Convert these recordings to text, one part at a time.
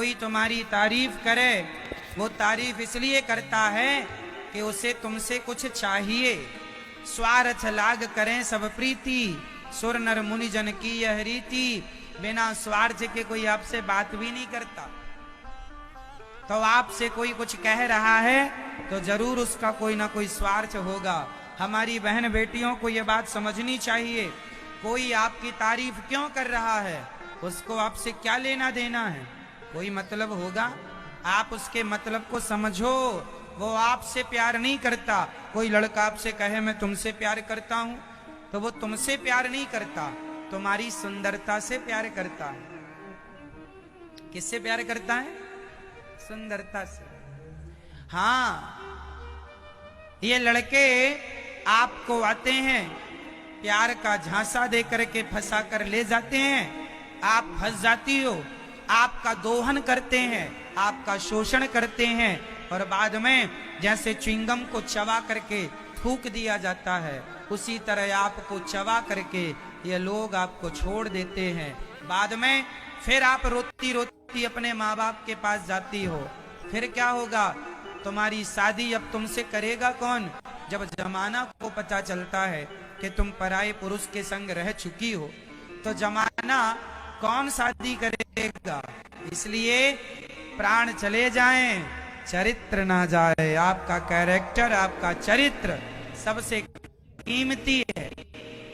कोई तुम्हारी तारीफ करे, वो तारीफ इसलिए करता है कि उसे तुमसे कुछ चाहिए। स्वार्थ लाग करें सब प्रीति, सुर नर मुनि जन की यह रीति। बिना स्वार्थ के कोई आपसे बात भी नहीं करता। तो आपसे कोई कुछ कह रहा है तो जरूर उसका कोई ना कोई स्वार्थ होगा। हमारी बहन बेटियों को यह बात समझनी चाहिए। कोई आपकी तारीफ क्यों कर रहा है, उसको आपसे क्या लेना देना है? कोई मतलब होगा, आप उसके मतलब को समझो। वो आपसे प्यार नहीं करता। कोई लड़का आपसे कहे मैं तुमसे प्यार करता हूं, तो वो तुमसे प्यार नहीं करता, तुम्हारी सुंदरता से प्यार करता है। किससे प्यार करता है? सुंदरता से। हाँ, ये लड़के आपको आते हैं, प्यार का झांसा दे करके फंसा कर ले जाते हैं, आप फंस जाती हो, आपका दोहन करते हैं, आपका शोषण करते हैं, और बाद में जैसे च्युइंगम को चबा करके थूक दिया जाता है, उसी तरह आपको चबा करके ये लोग आपको छोड़ देते हैं। बाद में फिर आप रोती रोती अपने माँ बाप के पास जाती हो। फिर क्या होगा? तुम्हारी शादी अब तुमसे करेगा कौन? जब जमाना को पता चलता है कि तुम पराये पुरुष के संग रह चुकी हो, तो जमाना कौन शादी करेगा? इसलिए प्राण चले जाएं, चरित्र ना जाए। आपका कैरेक्टर, आपका चरित्र सबसे कीमती है।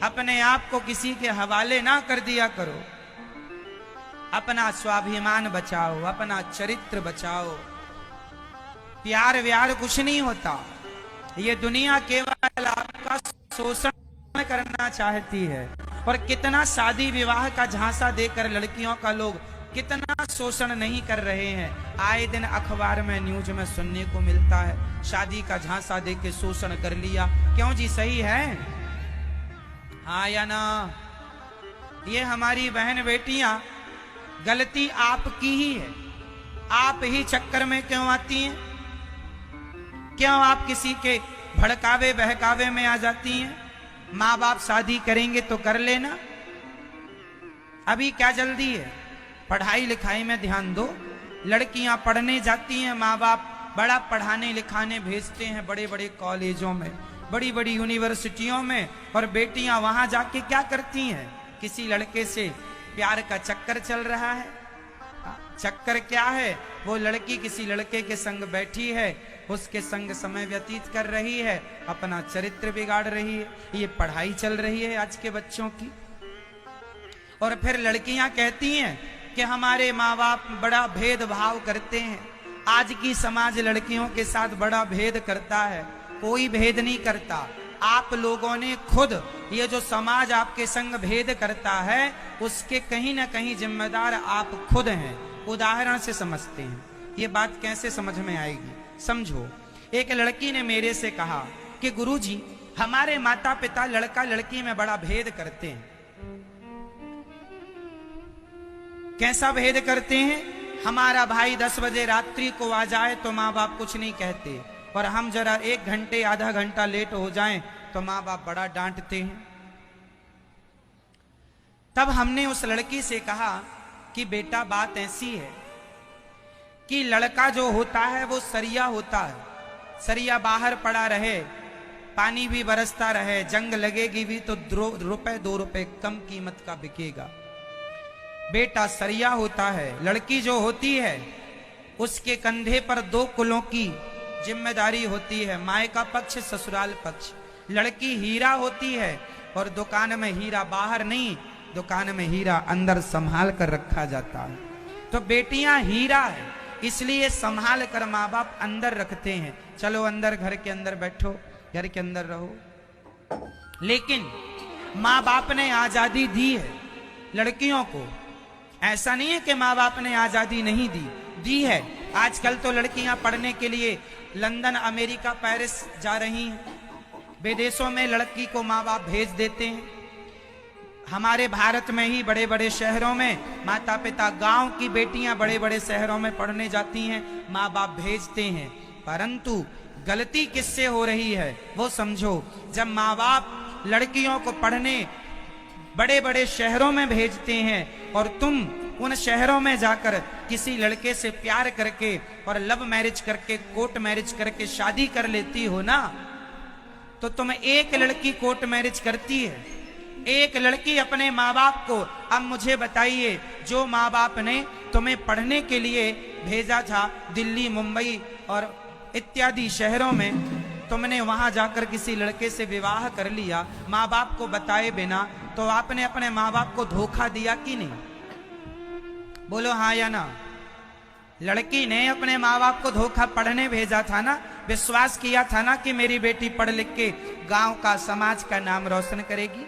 अपने आप को किसी के हवाले ना कर दिया करो। अपना स्वाभिमान बचाओ, अपना चरित्र बचाओ। प्यार व्यार कुछ नहीं होता। ये दुनिया केवल आपका शोषण करना चाहती है। और कितना शादी विवाह का झांसा देकर लड़कियों का लोग कितना शोषण नहीं कर रहे हैं। आए दिन अखबार में न्यूज में सुनने को मिलता है, शादी का झांसा देके शोषण कर लिया। क्यों जी, सही है? हाँ या ना? ये हमारी बहन बेटियां, गलती आपकी ही है। आप ही चक्कर में क्यों आती हैं? क्यों आप किसी के भड़कावे बहकावे में आ जाती हैं? माँ बाप शादी करेंगे तो कर लेना, अभी क्या जल्दी है? पढ़ाई लिखाई में ध्यान दो। लड़कियां पढ़ने जाती हैं, माँ बाप बड़ा पढ़ाने लिखाने भेजते हैं, बड़े बड़े कॉलेजों में, बड़ी बड़ी यूनिवर्सिटियों में, और बेटियां वहां जाके क्या करती हैं? किसी लड़के से प्यार का चक्कर चल रहा है। चक्कर क्या है? वो लड़की किसी लड़के के संग बैठी है, उसके संग समय व्यतीत कर रही है, अपना चरित्र बिगाड़ रही है। ये पढ़ाई चल रही है आज के बच्चों की। और फिर लड़कियां कहती हैं कि हमारे माँ बाप बड़ा भेदभाव करते हैं। आज की समाज लड़कियों के साथ बड़ा भेद करता है। कोई भेद नहीं करता। आप लोगों ने खुद, ये जो समाज आपके संग भेद करता है, उसके कहीं ना कहीं जिम्मेदार आप खुद हैं। उदाहरण से समझते हैं। ये बात कैसे समझ में आएगी? समझो, एक लड़की ने मेरे से कहा कि गुरुजी, हमारे माता पिता लड़का लड़की में बड़ा भेद करते हैं। कैसा भेद करते हैं? हमारा भाई 10 बजे रात्रि को आ जाए तो माँ बाप कुछ नहीं कहते, और हम जरा 1 घंटे आधा घंटा लेट हो जाएं तो माँ बाप बड़ा डांटते हैं। तब हमने उस लड़की से कहा कि बेटा, बात ऐसी है कि लड़का जो होता है वो सरिया होता है। सरिया बाहर पड़ा रहे, पानी भी बरसता रहे, जंग लगेगी भी तो 2 रुपए कम कीमत का बिकेगा। बेटा सरिया होता है। लड़की जो होती है उसके कंधे पर 2 कुलों की जिम्मेदारी होती है, माय का पक्ष, ससुराल पक्ष। लड़की हीरा होती है, और दुकान में हीरा बाहर नहीं, दुकान में हीरा अंदर संभाल कर रखा जाता है। तो बेटियां हीरा है, इसलिए संभाल कर माँ बाप अंदर रखते हैं। चलो अंदर, घर के अंदर बैठो, घर के अंदर रहो। लेकिन माँ बाप ने आजादी दी है लड़कियों को। ऐसा नहीं है कि माँ बाप ने आजादी नहीं दी है। आजकल तो लड़कियां पढ़ने के लिए लंदन, अमेरिका, पेरिस जा रही हैं। विदेशों में लड़की को माँ बाप भेज देते हैं। हमारे भारत में ही बड़े बड़े शहरों में माता पिता गांव की बेटियां बड़े बड़े शहरों में पढ़ने जाती हैं, माँ बाप भेजते हैं। परंतु गलती किससे हो रही है वो समझो। जब माँ बाप लड़कियों को पढ़ने बड़े बड़े शहरों में भेजते हैं और तुम उन शहरों में जाकर किसी लड़के से प्यार करके और लव मैरिज करके, कोर्ट मैरिज करके शादी कर लेती हो ना, तो तुम एक लड़की कोर्ट मैरिज करती है, एक लड़की अपने माँ बाप को। अब मुझे बताइए, जो माँ बाप ने तुम्हें पढ़ने के लिए भेजा था दिल्ली, मुंबई और इत्यादि शहरों में, तुमने वहां जाकर किसी लड़के से विवाह कर लिया माँ बाप को बताए बिना, तो आपने अपने माँ बाप को धोखा दिया कि नहीं? बोलो हाँ या ना। लड़की ने अपने माँ बाप को धोखा, पढ़ने भेजा था ना, विश्वास किया था ना कि मेरी बेटी पढ़ लिख के गांव का, समाज का नाम रोशन करेगी।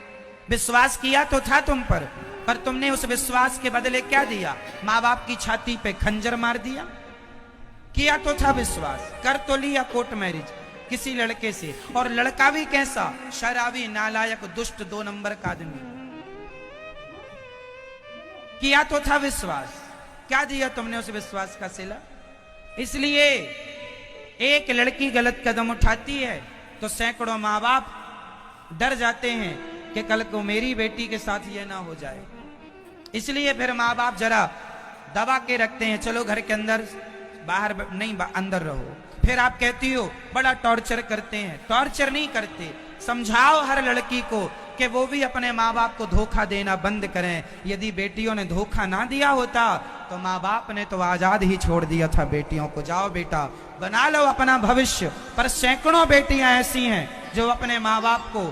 विश्वास किया तो था तुम पर तुमने उस विश्वास के बदले क्या दिया? माँ बाप की छाती पे खंजर मार दिया। किया तो था विश्वास, कर तो लिया कोर्ट मैरिज किसी लड़के से, और लड़का भी कैसा? शराबी, नालायक, दुष्ट, 2 नंबर का आदमी। किया तो था विश्वास, क्या दिया तुमने उस विश्वास का सिला? इसलिए एक लड़की गलत कदम उठाती है तो सैकड़ों माँ बाप डर जाते हैं कि कल को मेरी बेटी के साथ ये ना हो जाए। इसलिए फिर माँ बाप जरा दबा के रखते हैं, चलो घर के अंदर, बाहर नहीं, अंदर रहो। फिर आप कहती हो बड़ा टॉर्चर करते हैं। टॉर्चर नहीं करते, समझाओ हर लड़की को कि वो भी अपने माँ बाप को धोखा देना बंद करें। यदि बेटियों ने धोखा ना दिया होता तो माँ बाप ने तो आजाद ही छोड़ दिया था बेटियों को, जाओ बेटा बना लो अपना भविष्य। पर सैकड़ों बेटियां ऐसी हैं जो अपने माँ बाप को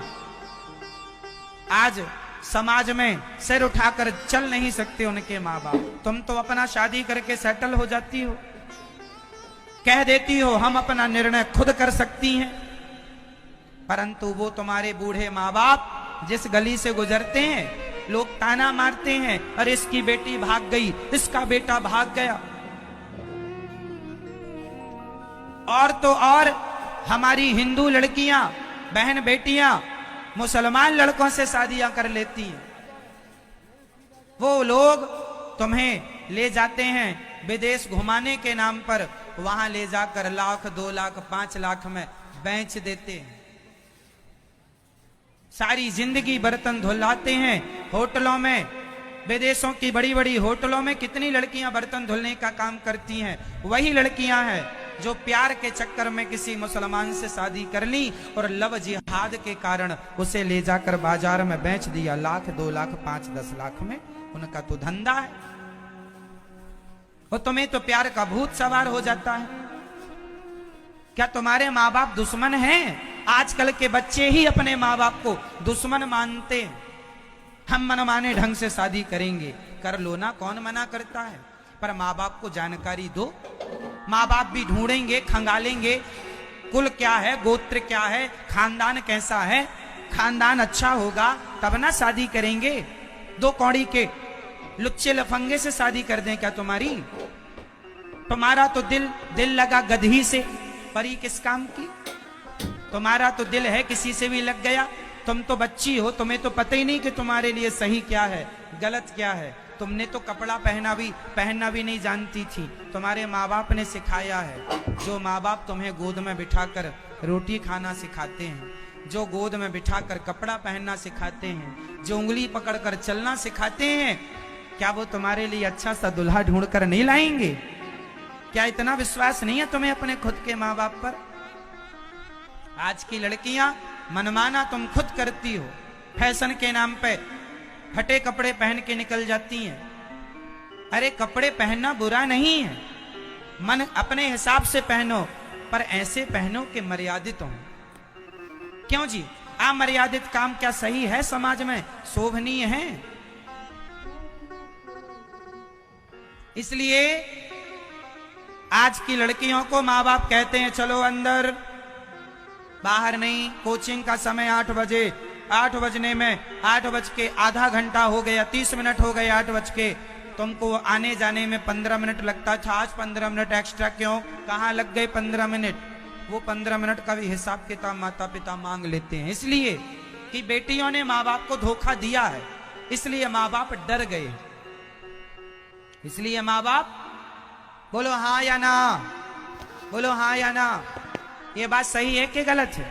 आज समाज में सिर उठाकर चल नहीं सकते उनके माँ बाप। तुम तो अपना शादी करके सेटल हो जाती हो, कह देती हो हम अपना निर्णय खुद कर सकती हैं, परंतु वो तुम्हारे बूढ़े माँ बाप जिस गली से गुजरते हैं लोग ताना मारते हैं, अरे इसकी बेटी भाग गई, इसका बेटा भाग गया। और तो और हमारी हिंदू लड़कियां, बहन बेटियां मुसलमान लड़कों से शादियां कर लेती हैं। वो लोग तुम्हें ले जाते हैं विदेश घुमाने के नाम पर, वहां ले जाकर लाख, 2 लाख, 5 लाख में बेच देते हैं। सारी जिंदगी बर्तन धुलाते हैं होटलों में, विदेशों की बड़ी बड़ी होटलों में कितनी लड़कियां बर्तन धुलने का काम करती हैं। वही लड़कियां हैं जो प्यार के चक्कर में किसी मुसलमान से शादी कर ली और लव जिहाद के कारण उसे ले जाकर बाजार में बेच दिया, लाख, 2 लाख, 5, 10 लाख में। उनका तो धंधा है। और तुम्हें तो प्यार का भूत सवार हो जाता है। क्या तुम्हारे माँ बाप दुश्मन हैं? आजकल के बच्चे ही अपने माँ बाप को दुश्मन मानते हैं। हम मनमाने ढंग से शादी करेंगे, कर लो ना, कौन मना करता है? पर माँ बाप को जानकारी दो। माँ बाप भी ढूंढेंगे, खंगालेंगे, कुल क्या है, गोत्र क्या है, खानदान कैसा है। खानदान अच्छा होगा तब ना शादी करेंगे। 2 कौड़ी के लुच्चे लफंगे से शादी कर दें क्या तुम्हारी? तुम्हारा तो दिल लगा गधी से, परी किस काम की? तुम्हारा तो दिल है किसी से भी लग गया। तुम तो बच्ची हो, तुम्हें तो पता ही नहीं कि तुम्हारे लिए सही क्या है, गलत क्या है। तुमने तो कपड़ा पहनना भी नहीं जानती थी, तुम्हारे माँ बाप ने सिखाया है। जो माँ बाप तुम्हें गोद में बिठाकर रोटी खाना सिखाते हैं, जो गोद में बिठाकर कपड़ा पहनना सिखाते हैं, जो उंगली पकड़कर चलना सिखाते हैं, क्या वो तुम्हारे लिए अच्छा सा दुल्हा ढूंढ कर नहीं लाएंगे? क्या इतना विश्वास नहीं है तुम्हें अपने खुद के माँ बाप पर? आज की लड़कियां मनमाना तुम खुद करती हो। फैशन के नाम पे फटे कपड़े पहन के निकल जाती हैं। अरे कपड़े पहनना बुरा नहीं है, मन अपने हिसाब से पहनो, पर ऐसे पहनो कि मर्यादित हो। क्यों जी, अमर्यादित काम क्या सही है? समाज में शोभनीय है? इसलिए आज की लड़कियों को माँ बाप कहते हैं चलो अंदर, बाहर नहीं। कोचिंग का समय 8 बजे, 8 बजने में 8 बज के आधा घंटा हो गया, 30 मिनट हो गए 8 बज के। तुमको आने जाने में 15 मिनट लगता था, आज 15 मिनट एक्स्ट्रा क्यों? कहाँ लग गए 15 मिनट? वो 15 मिनट का भी हिसाब किताब माता पिता मांग लेते हैं, इसलिए कि बेटियों ने माँ बाप को धोखा दिया है। इसलिए माँ बाप डर गए। इसलिए माँ बाप, बोलो हाँ या ना, बोलो हाँ या ना, ये बात सही है कि गलत है?